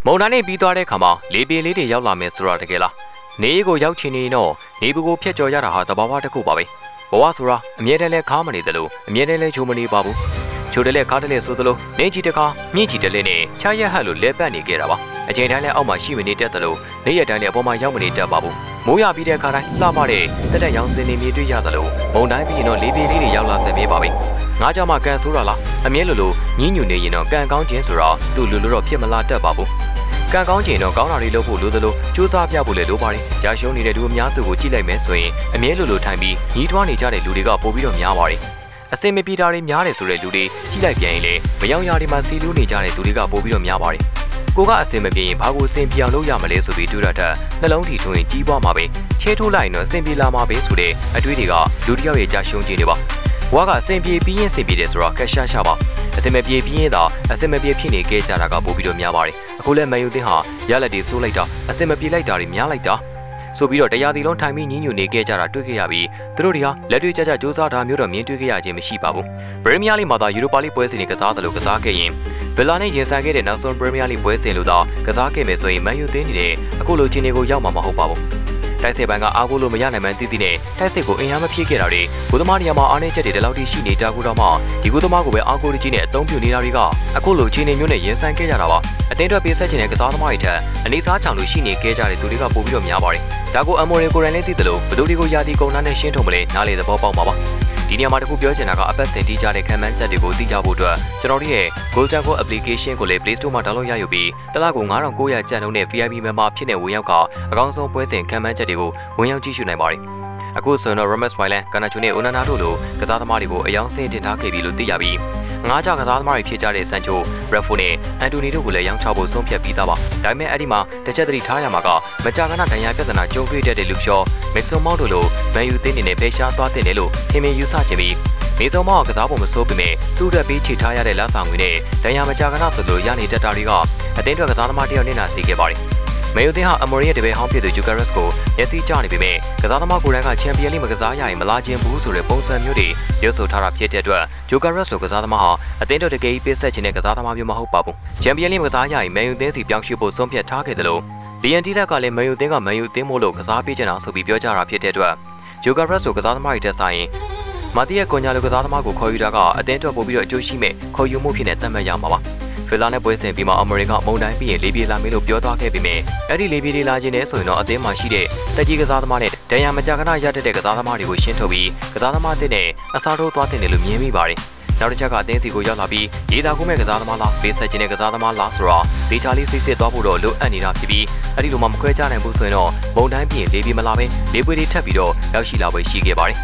မုံတိုင်းနဲ့ပြီးသွားတဲ့ခါမှာလေပြေလေးတွေရောက်လာမယ်ဆိုတာတကယ်လားနေရီကိုရောက်ချင်နေတော့နေဘူးကိုဖျက်ကျော်ရတာဟာသဘာဝတစ်ခုပါပဲဘဝဆိုတာအမြဲတမ်းလဲခါမနေတယ်လို့အမြဲတမ်းလဲချိုးမနေပါဘူးချိုးတယ်လဲခါတယ်လဲဆိုသလိုနေကြီးတခါမြင့်ကြီးတယ်လဲနဲ့ချားရက်ဟတ်လို့လဲပတ်နေခဲ့တာပါအချိန်တိုင်းလဲအောက်မှာရှိမနေတတ်တယ်လို့နေရက်တိုင်းလဲအပေါ်မှာရောက်မနေတတ်ပါဘူးမိုးရပြီးတဲ့အခါတိုင်းလှပတဲ့တက်တက်ရောင်စင်နေမြေတွေ့ရတယ်လို့မုံတိုင်းပြီးရင်တော့လေပြေလေးတွေရောက်လာစမြဲပါပဲငါးကြောင့်မှကန်ဆိုးတာလားအမြဲလိုညင်းညူနေရင်တော့ကန်ကောင်းခြင်းဆိုတော့သူ့လူလိုတော့ဖြစ်မလာတတ်ပါဘူးကံကောင်းခြင်းတော့ကောင်းတာတွေလုပ်ဖို့လိုသလိုစူးစမ်းပြဖို့လည်းလိုပါတယ်။ကြာရှုံးနေတဲ့လူအများစုကိုကြည့်လိုက်မယ်ဆိုရင်အမြဲလိုထိုင်ပြီးညီးထွားနေကြတဲ့လူတွေကပိုပြီးတော့များပါတယ်။အစင်မပြေတာတွေများတယ်ဆိုတဲ့လူတွေကြည့်လိုက်ပြန်ရင်လည်းမယောင်ရာတွေမှာစီလူးနေကြတဲ့လူတွေကပိုပြီးတော့များပါတယ်။ကိုကအစင်မပြေရင်ဘာကိုအစင်ပြေအောင်လုပ်ရမလဲဆိုပြီးတွေးရတဲ့နှလုံးထီထွင်ကြီးပွားမှာပဲချဲထိုးလိုက်ရင်တော့အစင်ပြေလာမှာပဲဆိုတဲ့အတွေးတွေကလူတစ်ယောက်ရဲ့ကြာရှုံးခြင်းတွေပါ။ဘွားကအစင်ပြေပြီးရင်စင်ပြေတယ်ဆိုတော့ကက်ရှာပါအစင်မပြေပြီးရင်သာအစင်မပြေဖြစ်နေကြတာကပိုပြီးတော့များပါတယ်အခုလဲမန်ယူသင်းဟာရလက်တွေဆိုးလိုက်တာအစင်မပြေလိုက်တာတွေများလိုက်တာဆိုပြီးတော့တရားစီလုံးထိုင်ပြီးညင်းညူနေကြတာတွေ့ခဲ့ရပြီးသူတို့တွေကလက်တွေ့ကြကြစူးစမ်းတာမျိုးတော့မြင်တွေ့ခဲ့ရခြင်းမရှိပါဘူးပရီးမီးယားလိမှာသာယူရိုပါလိပွဲစဉ်တွေကစားသလိုကစားခဲ့ရင်ဗီလာနဲ့ရင်ဆိုင်ခဲ့တဲ့နောက်ဆုံးပရီးမီးယားလိပွဲစဉ်လို့သာကစားခဲ့မယ်ဆိုရင်မန်ယူသင်းနေတဲ့အခုလိုချင်းတွေကိုရောက်မှာမဟုတ်ပါဘူးတိုက်စစ်ပိုင်းကအားကိုးလို့မရနိုင်မှန်းသိသိနဲ့တိုက်စစ်ကိုအင်အားမဖြည့်ခဲ့တာတွေကုသမားနေရာမှာအားနည်းချက်တွေဒီလောက်ထိရှိနေတာကိုတော့မှဒီကုသမားကိုပဲအားကိုးတကြီးနဲ့အသုံးပြုနေတာတွေကအခုလိုချင်းနေမျိုးနဲ့ရင်ဆိုင်ခဲ့ကြတာပါအတင်းအတွက်ပေးဆက်ခြင်းနဲ့ကစားသမားတွေထက်အနေစားချောင်လို့ရှိနေခဲ့ကြတဲ့သူတွေကပိုပြီးတော့များပါတယ်ဒါကိုအမော်ရီကိုရန်လေးသိတယ်လို့ဘယ်သူတွေကိုယာတီကုန်နှန်းနဲ့ရှင်းထုတ်မလဲနားလေသဘောပေါက်မှာပါဒီနေရာမှာတခုပြောချင်တာကအပတ်စဉ်တီးကြတဲ့ခံမှန်းချက်တွေကိုသိကြဖို့အတွက်ကျွန်တော်တို့ရဲ့ Goljago application ကိုလည်း Play Store မှာ download ရယူပြီးတစ်လကို9900ကျပ်နှုန်းနဲ့ VIP member ဖြစ်နေဝင်ရောက်ကအကောင်းဆုံးပွဲစဉ်ခံမှန်းချက်တွေကိုဝင်ရောက်ကြည့်ရှုနိုင်ပါတယ်အခုဆိုရင်တော့ Rames Wailan ကနာချူနဲ့ Onana တို့လိုကစားသမားတွေကိုအယောင်ဆင်းတင်ထားခဲ့ပြီလို့သိရပြီးငါးကြောက်ကစားသမားတွေဖြစ်ကြတဲ့ Sancho, Raffo နဲ့ Anthony တို့ကိုလည်းရောင်းချဖို့ဆုံးဖြတ်ပြီးသားပါဒါပေမဲ့အဲ့ဒီမှာတစ်ချက်သတိထားရမှာကမကြာခဏဒဏ်ရာပြဿနာကြုံတွေ့တတ်တဲ့ Luke Shaw, Mason Mount တို့လိုမန်ယူသင်းနေနဲ့ဖေရှားသွားတဲ့လို့ထင်မြင်ယူဆခြင်းပြီးမေဆုံမောင်ကစားဖို့မစိုးပေမဲ့သူ့အတွက်ပြီးချေထားရတဲ့လက်ဆောင်ငွေနဲ့ဒဏ်ရာမကြာခဏဆိုလိုရနေတတ်တာတွေကအတင်းအတွက်ကစားသမားတယောက်နဲ့နာစီခဲ့ပါတယ်မေယိုတင်ဟာအမေရိရဲ့တပည့်ဟောင်းဖြစ်သူဂျူကာရက်စ်ကိုမျက်စိကျနေပေမဲ့ကစားသမားကိုယ်တိုင်ကချန်ပီယံလိမကစားရရင်မလာခြင်းဘူးဆိုတဲ့ပုံစံမျိုးတွေရုပ်ဆိုထားတာဖြစ်တဲ့အတွက်ဂျူကာရက်စ်လိုကစားသမားဟာအသင်းတော်တကယ်ပေးဆက်ခြင်းတဲ့ကစားသမားမျိုးမဟုတ်ပါဘူးချန်ပီယံလိမကစားရရင်မေယိုတင်စီပြောင်းရွှေ့ဖို့ဆုံးဖြတ်ထားခဲ့တယ်လို့ဒီအန်တီလက်ကလည်းမေယိုတင်ကမေယိုတင်မို့လို့ကစားပေးချင်တာဆိုပြီးပြောကြတာဖြစ်တဲ့အတွက်ဂျူကာရက်စ်လိုကစားသမားတွေတက်ဆိုင်မာတီရဲ့ကွန်ညာလိုကစားသမားကိုခေါ်ယူတာကအသင်းတော်ပို့ပြီးတော့အကျိုးရှိမဲ့ခေါ်ယူမှုဖြစ်နေတတ်မှတ်ရမှာပါဖီလာနဲ့ပွဲစဉ်ပြီးမှအမေရိကမုန်တိုင်းပြီးရင်လေပြေလာမေးလို့ပြောသွားခဲ့ပေမဲ့အဲ့ဒီလေပြေတွေလာခြင်းနဲ့ဆိုရင်တော့အသင်းမှာရှိတဲ့တက်ကြီးကစားသမားနဲ့ဒဏ်ရာမကြာခဏရတတ်တဲ့ကစားသမားတွေကိုရှင်းထုတ်ပြီးကစားသမားတဲ့နဲ့အစားထိုးသွားတဲ့လို့မြင်မိပါတယ်နောက်တစ်ချက်ကအသင်းစီကိုရောက်လာပြီးရေးသားခုမဲ့ကစားသမားလားပေးဆက်ခြင်းတဲ့ကစားသမားလားဆိုတော့ဒေတာလေးစိတ်စစ်သွားဖို့တော့လိုအပ်နေတာဖြစ်ပြီးအဲ့ဒီလိုမှမခွဲခြားနိုင်ဘူးဆိုရင်တော့မုန်တိုင်းပြီးရင်လေပြေမလာပဲလေပွေတွေထပ်ပြီးတော့ရောက်ရှိလာပွဲရှိခဲ့ပါတယ်